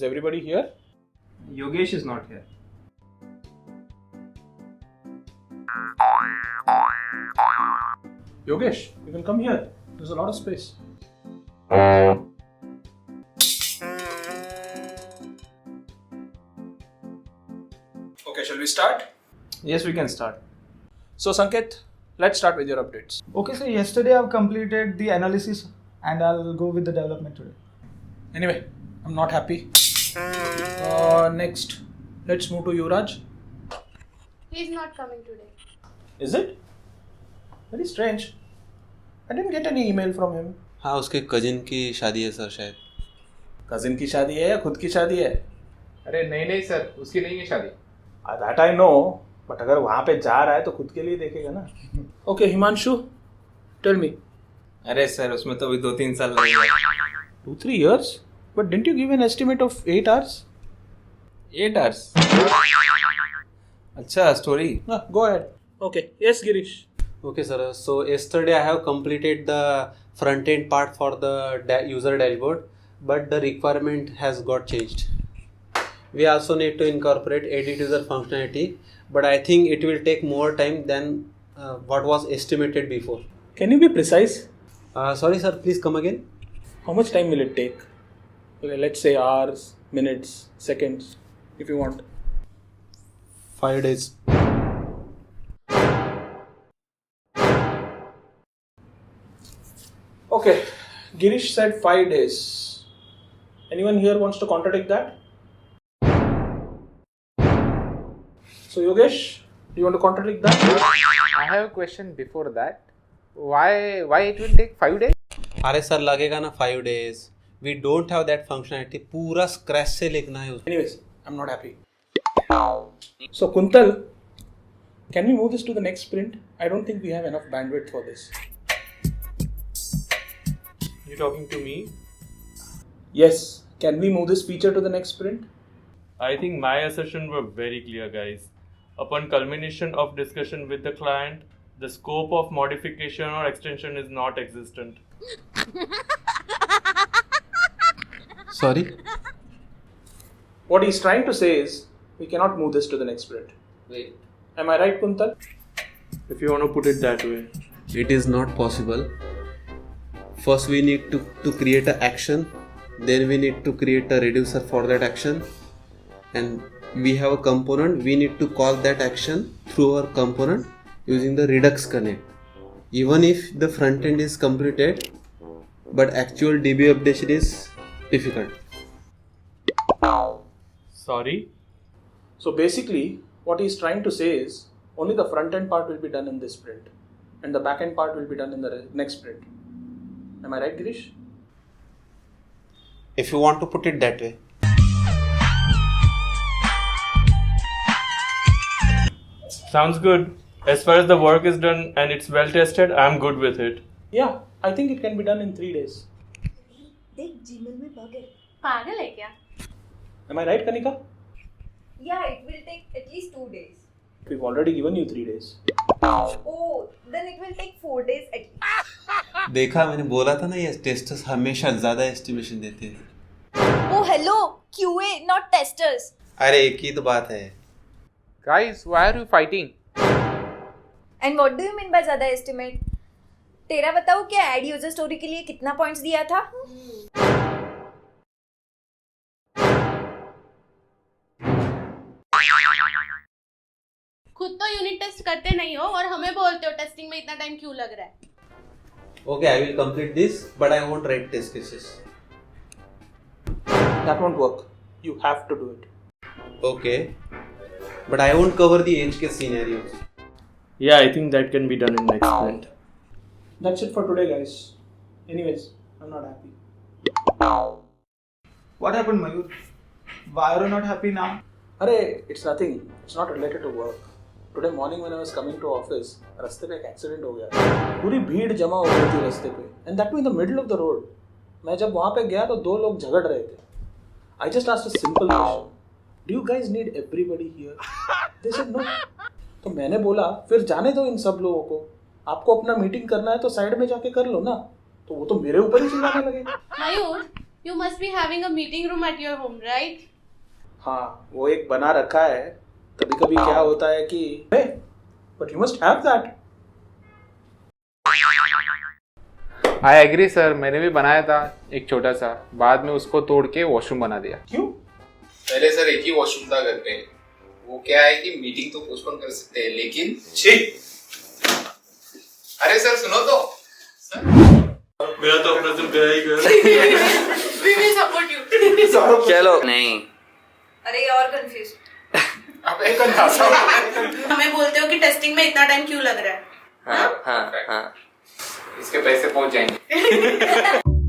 Is everybody here? Yogesh is not here. Yogesh, you can come here. There's a lot of space. Okay, shall we start? Yes, we can start. So, Sanket, let's start with your updates. Okay, so yesterday I've completed the analysis and I'll go with the development today. Anyway, I'm not happy. Next, let's move to Yuvraj. He's not coming today. Is it? Very strange. I didn't get any email from him. हाँ उसके cousin की शादी है sir शायद. Cousin की शादी है या खुद की शादी है? अरे नहीं सर, उसकी नहीं है शादी. That I know, but अगर वहाँ पे जा रहा है तो खुद के लिए देखेगा ना. Okay, Himanshu, tell me. अरे सर, उसमें तो अभी 2-3 साल लगेगा. 2-3 years? But didn't you give an estimate of 8 hours? 8 hours. अच्छा, story. Go ahead. Okay. Yes, Girish. Okay sir. So yesterday I have completed the front end part for the user dashboard, but the requirement has got changed. We also need to incorporate edit user functionality, but I think it will take more time than what was estimated before. Can you be precise? Sorry sir, please come again. How much time will it take? Okay, let's say hours, minutes, seconds, if you want. 5 days. Okay, Girish said 5 days. Anyone here wants to contradict that? So Yogesh, do you want to contradict that? I have a question before that. Why it will take 5 days? अरे sir लगेगा ना 5 days. We don't have that functionality. पूरा scratch से लिखना है उसको. Anyways, I'm not happy. So Kuntal, can we move this to the next sprint? I don't think we have enough bandwidth for this. You talking to me? Yes, can we move this feature to the next sprint? I think my assertions were very clear, guys. Upon culmination of discussion with the client, the scope of modification or extension is not existent. Sorry. What he's trying to say is, we cannot move this to the next sprint. Wait. Am I right, Kuntal? If you want to put it that way. It is not possible. First we need to create an action, then we need to create a reducer for that action, and we have a component. We need to call that action through our component using the Redux connect. Even if the front end is completed, but actual DB updation is difficult. Sorry? So basically, what he's trying to say is, only the front end part will be done in this sprint, and the back end part will be done in the next sprint. Am I right, Girish? If you want to put it that way. Sounds good. As far as the work is done and it's well tested, I'm good with it. Yeah, I think it can be done in 3 days. देख Gmail में bug है. पागल है क्या? Am I right, Kanika? Yeah, it will take at least 2 days. We've already given you 3 days. Oh, then it will take 4 days at least. देखा मैंने बोला था ना ये टेस्टर्स हमेशा ज्यादा एस्टिमेशन देते हैं. Oh, hello, QA, not testers. अरे एक ही तो बात है. Guys, why are you fighting? And what do you mean by ज़्यादा estimate? तेरा बताओ क्या ऐड यूजर स्टोरी के लिए कितना पॉइंट्स दिया था? खुद तो यूनिट टेस्ट करते नहीं हो और हमें बोलते हो टेस्टिंग में इतना टाइम क्यों लग रहा है? Okay, I will complete this, but I won't write test cases. That won't work. You have to do it. Okay, but I won't cover the edge case scenarios. Yeah, I think that can be done in next sprint. That's it for today, guys. Anyways, I'm not happy. What happened, Mayur? Why are you not happy now? Arey, it's nothing. It's not related to work. Today morning when I was coming to office, रास्ते पे एक accident हो गया. पूरी भीड़ जमा हो गई थी रास्ते पे. And that too in the middle of the road. मैं जब वहाँ पे गया तो 2 लोग झगड़ रहे थे. I just asked a simple question. Do you guys need everybody here? They said no. तो मैंने बोला फिर जाने दो इन सब लोगों को. आपको अपना मीटिंग करना है तो साइड में जाके कर लो ना. तो वो तो मेरे ऊपर ही चिल्लाने लगे. मयूर, You must be having a meeting room at your home, right? हाँ, वो एक बना रखा है. कभी कभी क्या होता है कि but you must have that. I agree sir, मैंने भी बनाया था एक छोटा सा, बाद में उसको तोड़ के वॉशरूम बना दिया. क्यों? पहले सर एक ही वॉशरूम था घर पे. वो क्या है कि मीटिंग तो पोस्टपोन कर सकते हैं, लेकिन अरे सर सुनो तो सर. मेरा तो अपना दिल गया ही गया. We will support you. चलो नहीं. अरे और कंफ्यूज. अब एक अंदाजा. हमें बोलते हो कि टेस्टिंग में इतना टाइम क्यों लग रहा है? हाँ. इसके पैसे पहुंच जाएंगे.